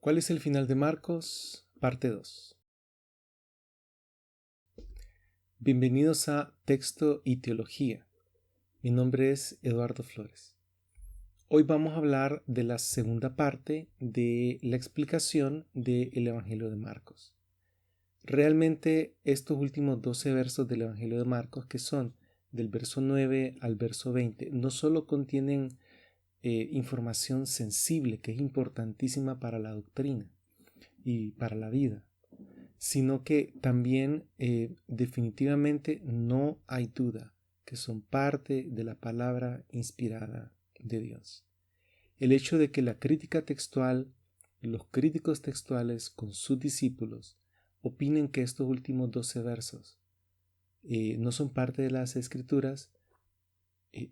¿Cuál es el final de Marcos? Parte 2. Bienvenidos a Texto y Teología. Mi nombre es Eduardo Flores. Hoy vamos a hablar de la segunda parte de la explicación del Evangelio de Marcos. Realmente estos últimos 12 versos del Evangelio de Marcos, que son del verso 9 al verso 20, no solo contienen información sensible que es importantísima para la doctrina y para la vida, sino que también definitivamente no hay duda que son parte de la palabra inspirada de Dios. El hecho de que la crítica textual, los críticos textuales con sus discípulos opinen que estos últimos 12 versos no son parte de las escrituras,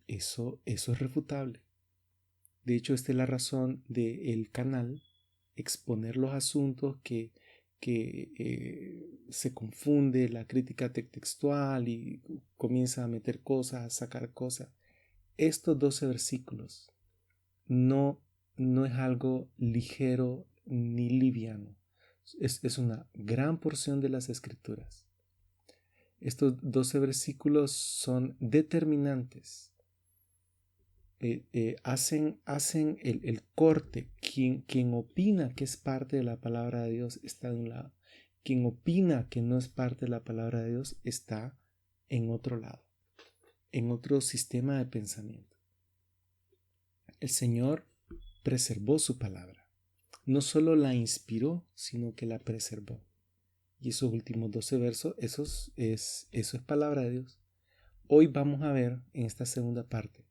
eso es refutable. De hecho, esta es la razón del canal, exponer los asuntos que se confunde la crítica textual y comienza a meter cosas, a sacar cosas. Estos 12 versículos no es algo ligero ni liviano. Es una gran porción de las escrituras. Estos 12 versículos son determinantes. Hacen el corte. Quien opina que es parte de la palabra de Dios está de un lado. Quien opina que no es parte de la palabra de Dios está en otro lado, en otro sistema de pensamiento. El Señor preservó su palabra. No solo la inspiró, sino que la preservó. Y esos últimos 12 versos, eso es palabra de Dios. Hoy vamos a ver en esta segunda parte.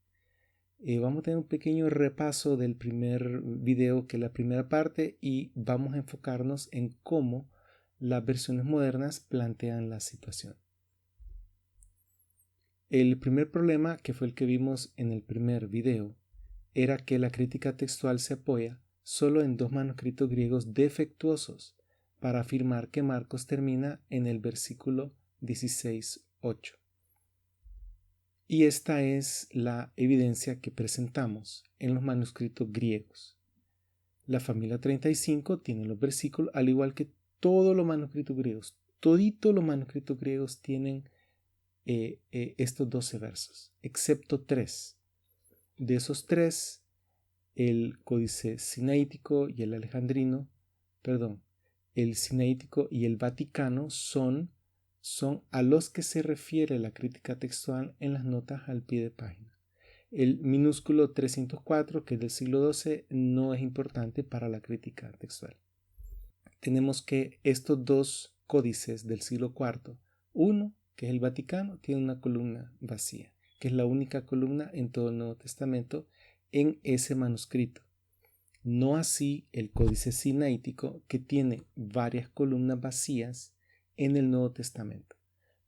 Vamos a tener un pequeño repaso del primer video, que es la primera parte, y vamos a enfocarnos en cómo las versiones modernas plantean la situación. El primer problema, que fue el que vimos en el primer video, era que la crítica textual se apoya solo en dos manuscritos griegos defectuosos para afirmar que Marcos termina en el versículo 16:8. Y esta es la evidencia que presentamos en los manuscritos griegos. La familia 35 tiene los versículos, al igual que todos los manuscritos griegos. Toditos los manuscritos griegos tienen estos 12 versos, excepto 3. De esos 3, el Códice Sinaítico y el Alejandrino, el Sinaítico y el Vaticano son a los que se refiere la crítica textual en las notas al pie de página. El minúsculo 304, que es del siglo XII, no es importante para la crítica textual. Tenemos que estos dos códices del siglo IV, uno, que es el Vaticano, tiene una columna vacía, que es la única columna en todo el Nuevo Testamento en ese manuscrito. No así el Códice Sinaítico, que tiene varias columnas vacías en el Nuevo Testamento.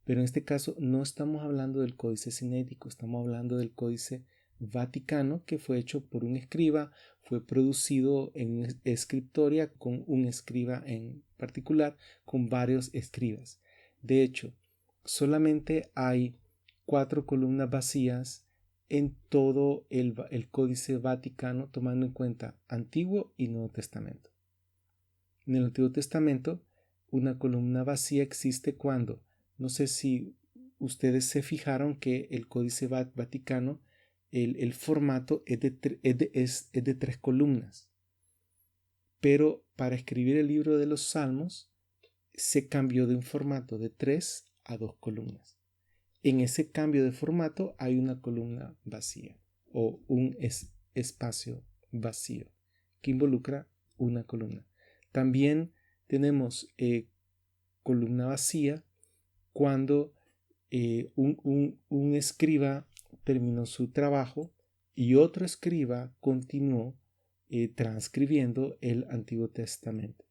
Pero en este caso no estamos hablando del Códice Sinaítico, estamos hablando del Códice Vaticano, que fue hecho por un escriba, fue producido en escritoria con un escriba en particular, con varios escribas. De hecho, solamente hay 4 columnas vacías en todo el Códice Vaticano, tomando en cuenta Antiguo y Nuevo Testamento. En el Antiguo Testamento, una columna vacía existe cuando, no sé si ustedes se fijaron que el Códice Vaticano, el formato es de 3 columnas. Pero para escribir el libro de los Salmos, se cambió de un formato de 3 a 2 columnas. En ese cambio de formato hay una columna vacía o un espacio vacío que involucra una columna. También tenemos columna vacía cuando un escriba terminó su trabajo y otro escriba continuó transcribiendo el Antiguo Testamento.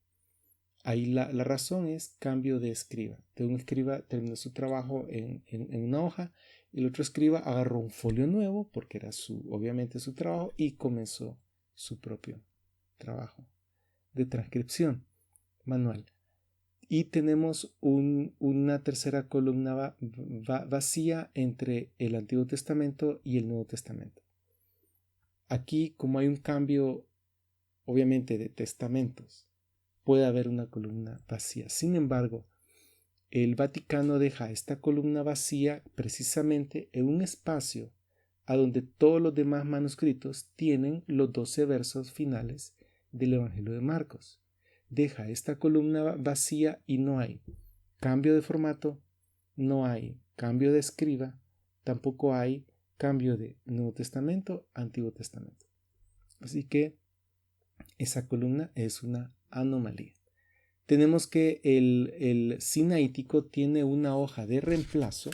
Ahí la razón es cambio de escriba. Un escriba terminó su trabajo en una hoja y el otro escriba agarró un folio nuevo porque era obviamente su trabajo y comenzó su propio trabajo de transcripción manual. Y tenemos una tercera columna vacía entre el Antiguo Testamento y el Nuevo Testamento. Aquí, como hay un cambio obviamente de testamentos, puede haber una columna vacía. Sin embargo, el Vaticano deja esta columna vacía precisamente en un espacio a donde todos los demás manuscritos tienen los 12 versos finales del Evangelio de Marcos. Deja esta columna vacía y no hay cambio de formato, no hay cambio de escriba, tampoco hay cambio de Nuevo Testamento, Antiguo Testamento. Así que esa columna es una anomalía. Tenemos que el sinaítico tiene una hoja de reemplazo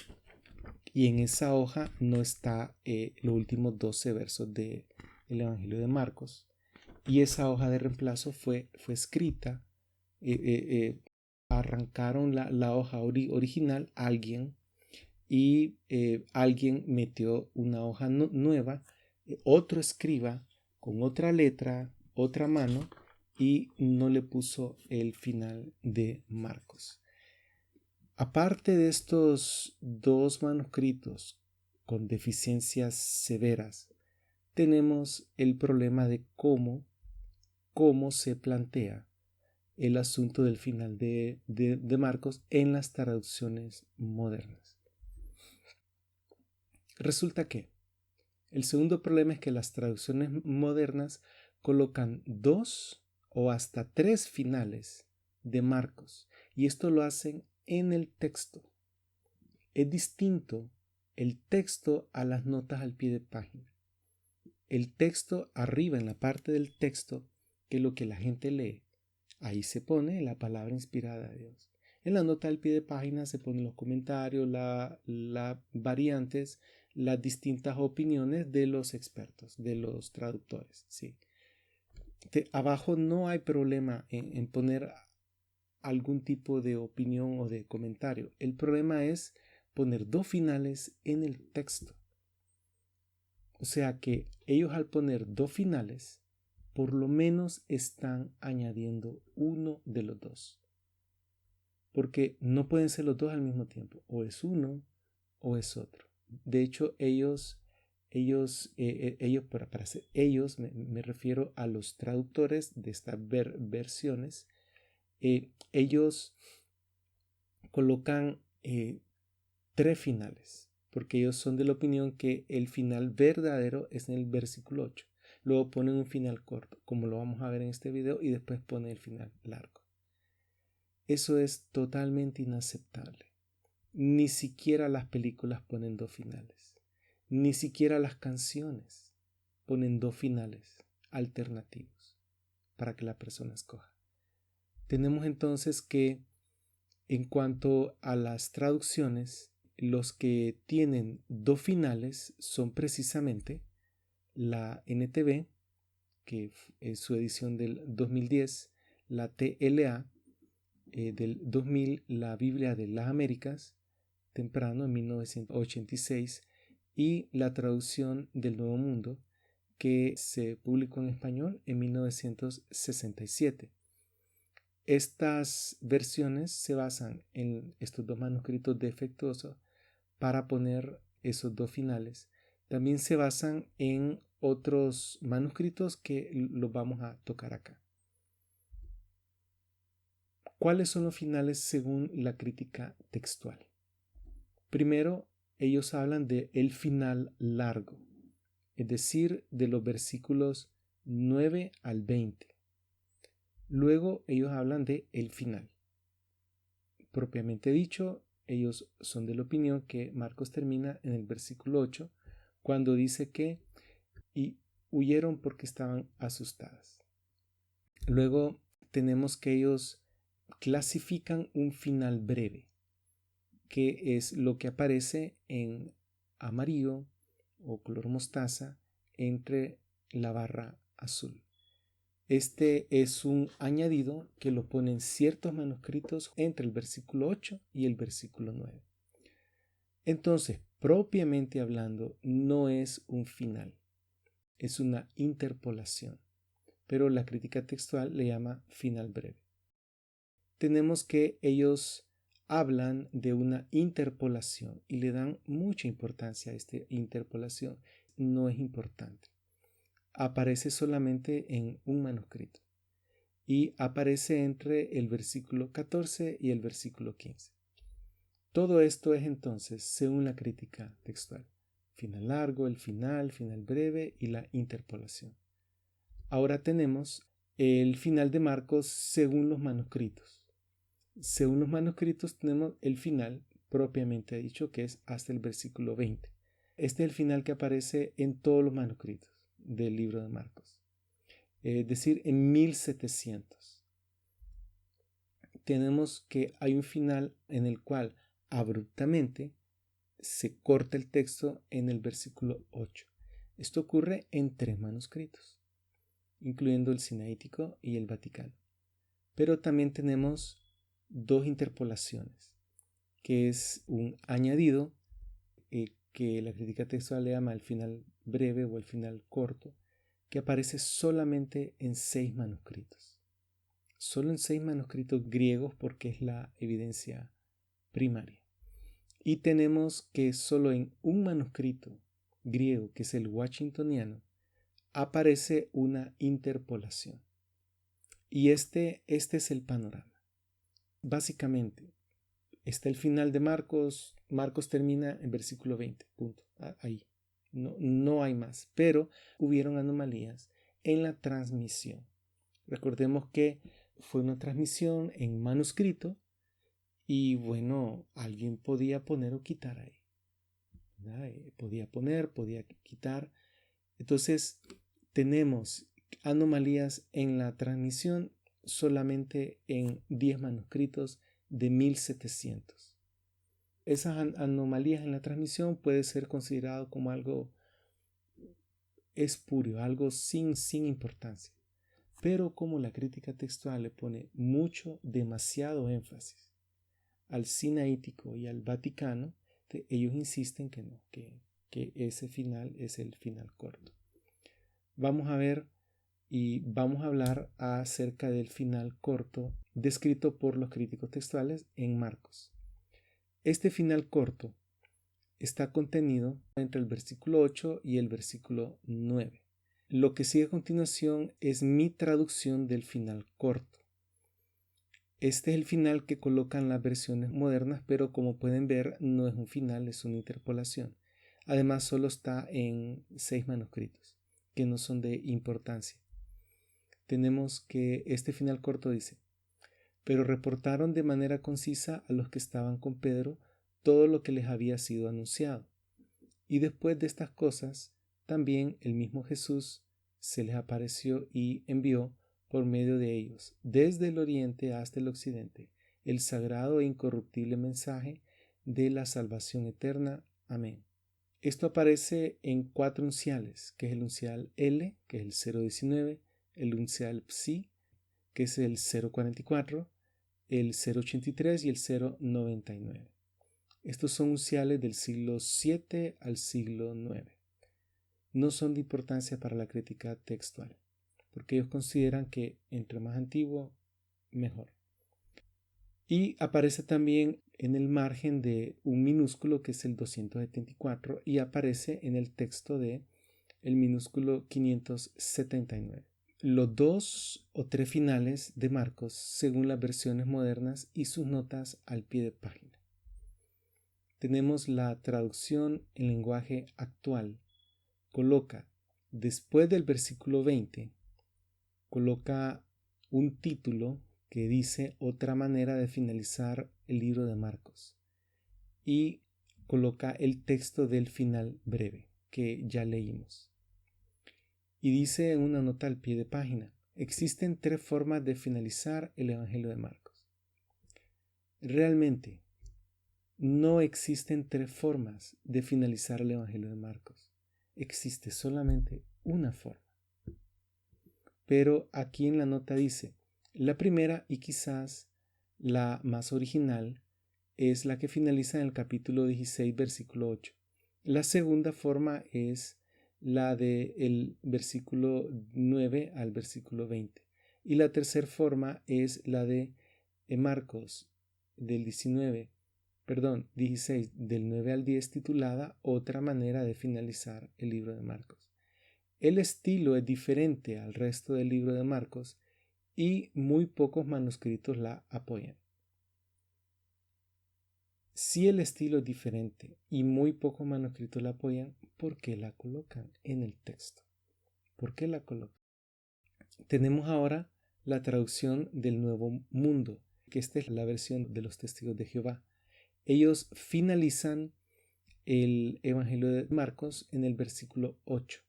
y en esa hoja no está los últimos 12 versos del Evangelio de Marcos. Y esa hoja de reemplazo fue escrita, arrancaron la hoja original alguien y alguien metió una hoja nueva, otro escriba con otra letra, otra mano, y no le puso el final de Marcos. Aparte de estos dos manuscritos con deficiencias severas, tenemos el problema de cómo se plantea el asunto del final de Marcos en las traducciones modernas. Resulta que el segundo problema es que las traducciones modernas colocan 2 o hasta 3 finales de Marcos y esto lo hacen en el texto. Es distinto el texto a las notas al pie de página. El texto arriba, en la parte del texto, que es lo que la gente lee, ahí se pone la palabra inspirada de Dios. En la nota al pie de página se ponen los comentarios, las variantes, las distintas opiniones de los expertos, de los traductores. ¿Sí? Abajo no hay problema en poner algún tipo de opinión o de comentario. El problema es poner 2 finales en el texto. O sea que ellos al poner 2 finales, por lo menos están añadiendo uno de los 2. Porque no pueden ser los 2 al mismo tiempo. O es uno o es otro. De hecho, para ser ellos, me refiero a los traductores de estas versiones, ellos colocan 3 finales, porque ellos son de la opinión que el final verdadero es en el versículo 8. Luego ponen un final corto, como lo vamos a ver en este video, y después ponen el final largo. Eso es totalmente inaceptable. Ni siquiera las películas ponen 2 finales. Ni siquiera las canciones ponen 2 finales alternativos para que la persona escoja. Tenemos entonces que, en cuanto a las traducciones, los que tienen 2 finales son precisamente la NTV, que es su edición del 2010, la TLA del 2000, la Biblia de las Américas, temprano en 1986, y la traducción del Nuevo Mundo, que se publicó en español en 1967. Estas versiones se basan en estos 2 manuscritos defectuosos para poner esos 2 finales. También se basan en otros manuscritos que los vamos a tocar acá. ¿Cuáles son los finales según la crítica textual? Primero, ellos hablan de el final largo, es decir, de los versículos 9 al 20. Luego ellos hablan de el final. Propiamente dicho, ellos son de la opinión que Marcos termina en el versículo 8, cuando dice que y huyeron porque estaban asustadas. Luego tenemos que ellos clasifican un final breve, que es lo que aparece en amarillo o color mostaza entre la barra azul. Este es un añadido que lo ponen ciertos manuscritos entre el versículo 8 y el versículo 9. Entonces, propiamente hablando, no es un final, es una interpolación, pero la crítica textual le llama final breve. Tenemos que ellos hablan de una interpolación y le dan mucha importancia a esta interpolación. No es importante. Aparece solamente en un manuscrito. y aparece entre el versículo 14 y el versículo 15. Todo esto es entonces según la crítica textual. Final largo, el final breve y la interpolación. Ahora tenemos el final de Marcos según los manuscritos. Según los manuscritos tenemos el final propiamente dicho, que es hasta el versículo 20. Este es el final que aparece en todos los manuscritos del libro de Marcos. Es decir, en 1700. Tenemos que hay un final en el cual abruptamente se corta el texto en el versículo 8. Esto ocurre en 3 manuscritos, incluyendo el Sinaítico y el Vaticano. Pero también tenemos 2 interpolaciones, que es un añadido que la crítica textual le llama el final breve o el final corto, que aparece solamente en 6 manuscritos. Solo en 6 manuscritos griegos, porque es la evidencia primaria. Y tenemos que solo en un manuscrito griego, que es el washingtoniano, aparece una interpolación. Y este es el panorama. Básicamente, está el final de Marcos. Marcos termina en versículo 20. Punto. Ahí. No hay más. Pero hubieron anomalías en la transmisión. Recordemos que fue una transmisión en manuscrito y bueno, alguien podía poner o quitar ahí. Podía poner, podía quitar. Entonces, tenemos anomalías en la transmisión solamente en 10 manuscritos de 1700. Esas anomalías en la transmisión puede ser considerado como algo espurio, algo sin importancia. Pero como la crítica textual le pone demasiado énfasis al Sinaítico y al Vaticano, ellos insisten que no, que ese final es el final corto. Vamos a ver y vamos a hablar acerca del final corto descrito por los críticos textuales en Marcos. Este final corto está contenido entre el versículo 8 y el versículo 9. Lo que sigue a continuación es mi traducción del final corto. Este es el final que colocan las versiones modernas, pero como pueden ver no es un final, es una interpolación. Además solo está en 6 manuscritos, que no son de importancia. Tenemos que este final corto dice: pero reportaron de manera concisa a los que estaban con Pedro todo lo que les había sido anunciado. Y después de estas cosas, también el mismo Jesús se les apareció y envió por medio de ellos, desde el oriente hasta el occidente, el sagrado e incorruptible mensaje de la salvación eterna. Amén. Esto aparece en 4 unciales, que es el uncial L, que es el 019, el uncial Psi, que es el 044, el 083 y el 099. Estos son unciales del siglo VII al siglo IX. No son de importancia para la crítica textual, porque ellos consideran que entre más antiguo, mejor. Y aparece también en el margen de un minúsculo que es el 274 y aparece en el texto de el minúsculo 579. Los 2 o 3 finales de Marcos según las versiones modernas y sus notas al pie de página. Tenemos la traducción en lenguaje actual. Coloca después del versículo 20, coloca un título que dice otra manera de finalizar el libro de Marcos y coloca el texto del final breve que ya leímos. Y dice en una nota al pie de página: existen 3 formas de finalizar el Evangelio de Marcos. Realmente, no existen 3 formas de finalizar el Evangelio de Marcos. Existe solamente una forma. Pero aquí en la nota dice: la primera y quizás la más original es la que finaliza en el capítulo 16, versículo 8. La segunda forma es la del versículo 9 al versículo 20. Y la tercera forma es la de Marcos del 16, del 9 al 10, titulada Otra manera de finalizar el libro de Marcos. El estilo es diferente al resto del libro de Marcos y muy pocos manuscritos la apoyan. Si el estilo es diferente y muy pocos manuscritos la apoyan, ¿por qué la colocan en el texto? ¿Por qué la colocan? Tenemos ahora la traducción del Nuevo Mundo, que esta es la versión de los Testigos de Jehová. Ellos finalizan el Evangelio de Marcos en el versículo 8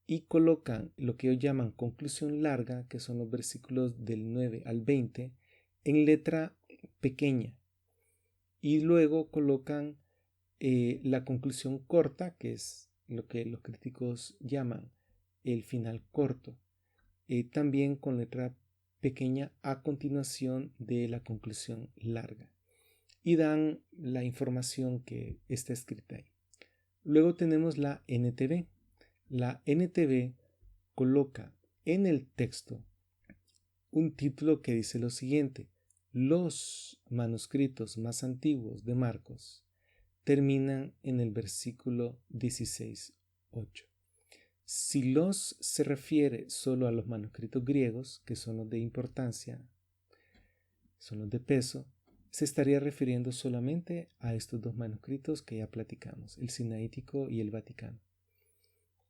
y colocan lo que ellos llaman conclusión larga, que son los versículos del 9 al 20, en letra pequeña. Y luego colocan la conclusión corta, que es lo que los críticos llaman el final corto, también con letra pequeña a continuación de la conclusión larga. Y dan la información que está escrita ahí. Luego tenemos la NTV. La NTV coloca en el texto un título que dice lo siguiente: los manuscritos más antiguos de Marcos terminan en el versículo 16:8. Si los se refiere solo a los manuscritos griegos, que son los de importancia, son los de peso, se estaría refiriendo solamente a estos dos manuscritos que ya platicamos, el Sinaítico y el Vaticano.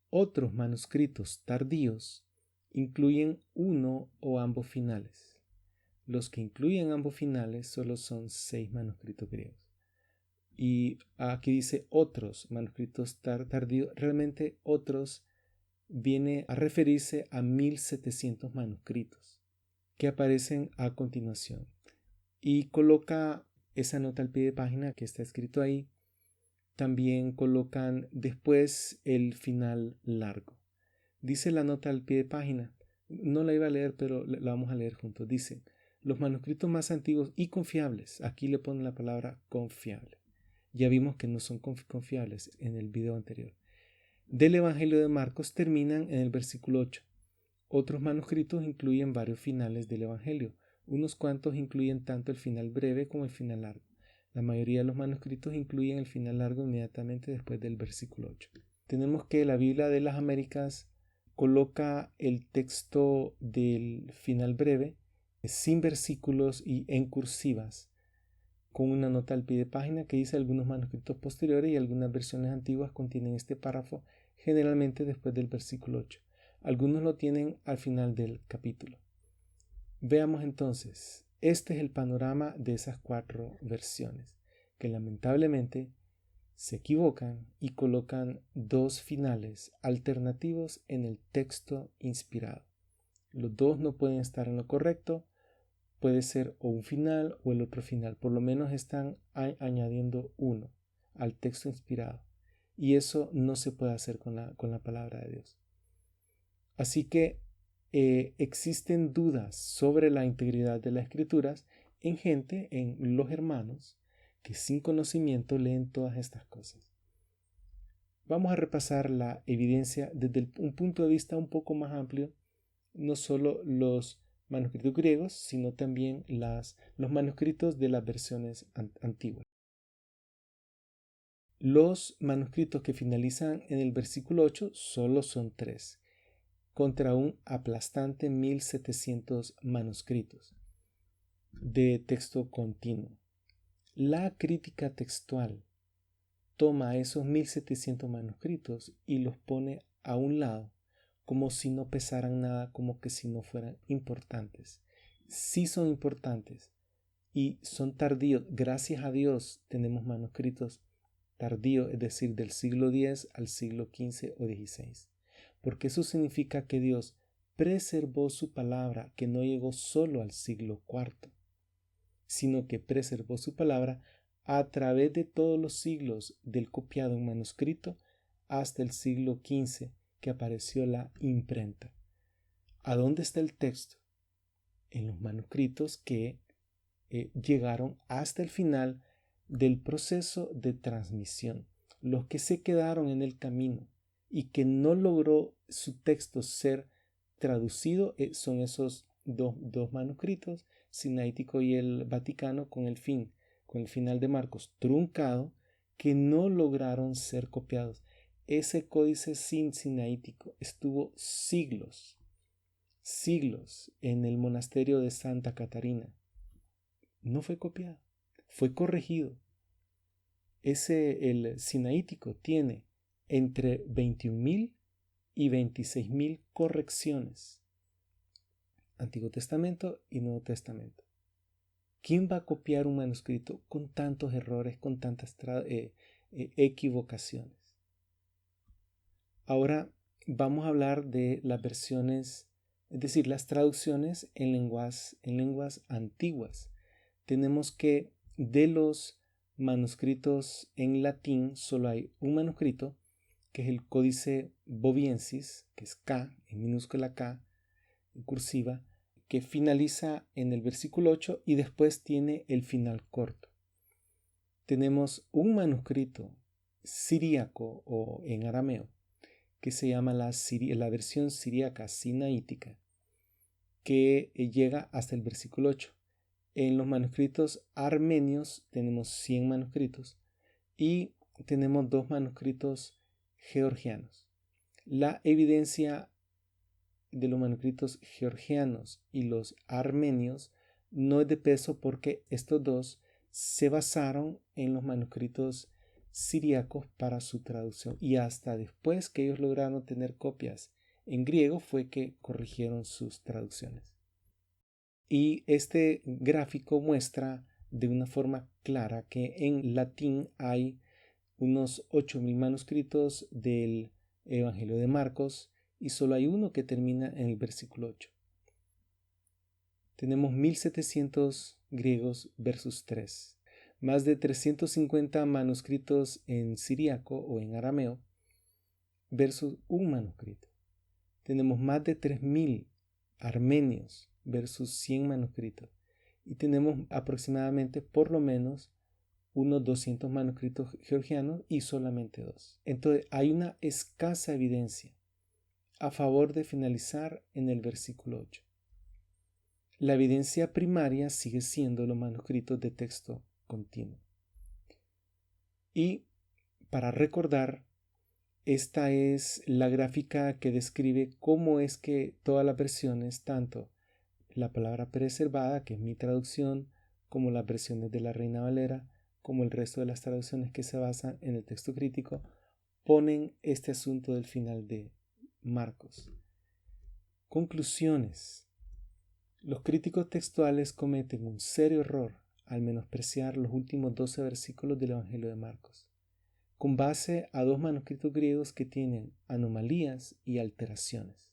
Otros manuscritos tardíos incluyen uno o ambos finales. Los que incluyen ambos finales solo son 6 manuscritos griegos. Y aquí dice otros manuscritos tardíos. Realmente otros viene a referirse a 1700 manuscritos que aparecen a continuación. Y coloca esa nota al pie de página que está escrito ahí. También colocan después el final largo. Dice la nota al pie de página, no la iba a leer, pero la vamos a leer juntos. Dice: los manuscritos más antiguos y confiables. Aquí le ponen la palabra confiable. Ya vimos que no son confiables en el video anterior. Del Evangelio de Marcos terminan en el versículo 8. Otros manuscritos incluyen varios finales del Evangelio. Unos cuantos incluyen tanto el final breve como el final largo. La mayoría de los manuscritos incluyen el final largo inmediatamente después del versículo 8. Tenemos que la Biblia de las Américas coloca el texto del final breve sin versículos y en cursivas, con una nota al pie de página que dice: algunos manuscritos posteriores y algunas versiones antiguas contienen este párrafo generalmente después del versículo 8. Algunos lo tienen al final del capítulo. Veamos entonces, este es el panorama de esas 4 versiones, que lamentablemente se equivocan y colocan 2 finales alternativos en el texto inspirado. Los 2 no pueden estar en lo correcto. Puede ser o un final o el otro final. Por lo menos están añadiendo uno al texto inspirado. Y eso no se puede hacer con la palabra de Dios. Así que existen dudas sobre la integridad de las escrituras en gente, en los hermanos, que sin conocimiento leen todas estas cosas. Vamos a repasar la evidencia desde un punto de vista un poco más amplio, no solo los manuscritos griegos, sino también los manuscritos de las versiones antiguas. Los manuscritos que finalizan en el versículo 8 solo son 3, contra un aplastante 1700 manuscritos de texto continuo. La crítica textual toma esos 1700 manuscritos y los pone a un lado, como si no pesaran nada, como que si no fueran importantes. Sí son importantes y son tardíos. Gracias a Dios tenemos manuscritos tardíos, es decir, del siglo X al siglo XV o XVI. Porque eso significa que Dios preservó su palabra, que no llegó solo al siglo IV, sino que preservó su palabra a través de todos los siglos del copiado en manuscrito hasta el siglo XV, que apareció la imprenta. ¿A dónde está el texto? En los manuscritos que llegaron hasta el final del proceso de transmisión. Los que se quedaron en el camino y que no logró su texto ser traducido son esos dos manuscritos, Sinaítico y el Vaticano, con el final de Marcos truncado, que no lograron ser copiados. Ese códice sinaítico estuvo siglos siglos en el monasterio de Santa Catarina. No fue copiado, fue corregido. El sinaítico tiene entre 21.000 y 26.000 correcciones. Antiguo Testamento y Nuevo Testamento. ¿Quién va a copiar un manuscrito con tantos errores, con tantas equivocaciones? Ahora vamos a hablar de las versiones, es decir, las traducciones en lenguas antiguas. Tenemos que de los manuscritos en latín solo hay un manuscrito, que es el Códice Boviensis, que es K, en minúscula K, en cursiva, que finaliza en el versículo 8 y después tiene el final corto. Tenemos un manuscrito siríaco o en arameo, que se llama la versión siríaca sinaítica, que llega hasta el versículo 8. En los manuscritos armenios tenemos 100 manuscritos y tenemos 2 manuscritos georgianos. La evidencia de los manuscritos georgianos y los armenios no es de peso porque estos dos se basaron en los manuscritos siríacos para su traducción y hasta después que ellos lograron tener copias en griego fue que corrigieron sus traducciones. Y este gráfico muestra de una forma clara que en latín hay unos 8.000 manuscritos del Evangelio de Marcos y solo hay uno que termina en el versículo 8. Tenemos 1.700 griegos versus 3. Más de 350 manuscritos en siríaco o en arameo versus un manuscrito. Tenemos más de 3.000 armenios versus 100 manuscritos. Y tenemos aproximadamente, por lo menos, unos 200 manuscritos georgianos y solamente 2. Entonces hay una escasa evidencia a favor de finalizar en el versículo 8. La evidencia primaria sigue siendo los manuscritos de texto continuo. Y para recordar, esta es la gráfica que describe cómo es que todas las versiones, tanto la palabra preservada, que es mi traducción, como las versiones de la Reina Valera, como el resto de las traducciones que se basan en el texto crítico, ponen este asunto del final de Marcos. Conclusiones. Los críticos textuales cometen un serio error al menospreciar los últimos 12 versículos del Evangelio de Marcos, con base a 2 manuscritos griegos que tienen anomalías y alteraciones.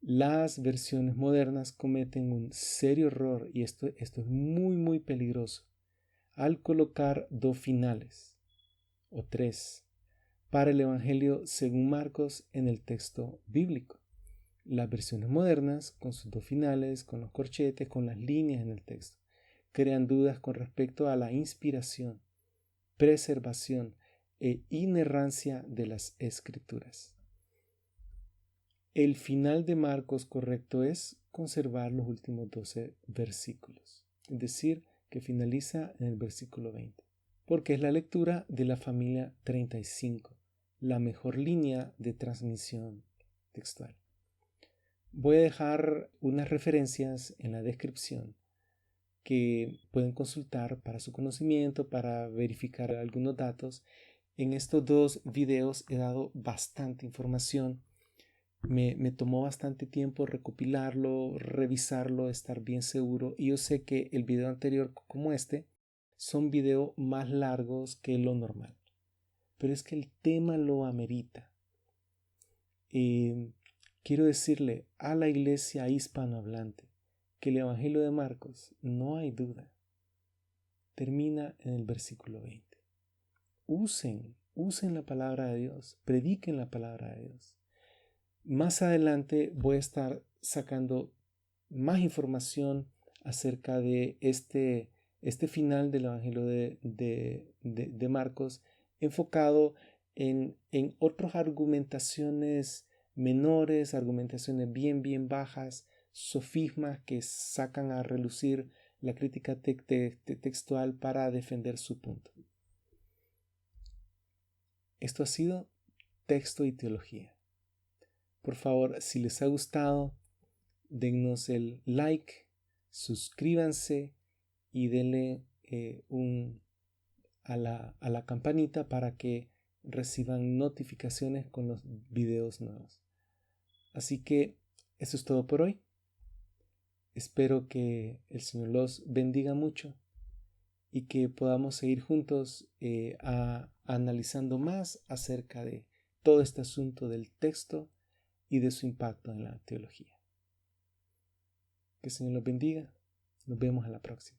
Las versiones modernas cometen un serio error, y esto es muy peligroso, al colocar 2 finales, o 3, para el Evangelio según Marcos en el texto bíblico. Las versiones modernas, con sus 2 finales, con los corchetes, con las líneas en el texto, crean dudas con respecto a la inspiración, preservación e inerrancia de las Escrituras. El final de Marcos correcto es conservar los últimos 12 versículos, es decir, que finaliza en el versículo 20, porque es la lectura de la familia 35, la mejor línea de transmisión textual. Voy a dejar unas referencias en la descripción que pueden consultar para su conocimiento, para verificar algunos datos. En estos 2 videos he dado bastante información. Me tomó bastante tiempo recopilarlo, revisarlo, estar bien seguro. Y yo sé que el video anterior como este son videos más largos que lo normal. Pero es que el tema lo amerita. Quiero decirle a la iglesia hispanohablante que el Evangelio de Marcos, no hay duda, termina en el versículo 20. Usen la palabra de Dios, prediquen la palabra de Dios. Más adelante voy a estar sacando más información acerca de este final del Evangelio de Marcos, enfocado en otras argumentaciones menores, argumentaciones bien bajas, sofismas que sacan a relucir la crítica textual para defender su punto. Esto ha sido Texto y Teología. Por favor, si les ha gustado, dennos el like, suscríbanse y denle a la campanita para que reciban notificaciones con los videos nuevos. Así que eso es todo por hoy. Espero que el Señor los bendiga mucho y que podamos seguir juntos analizando más acerca de todo este asunto del texto y de su impacto en la teología. Que el Señor los bendiga. Nos vemos a la próxima.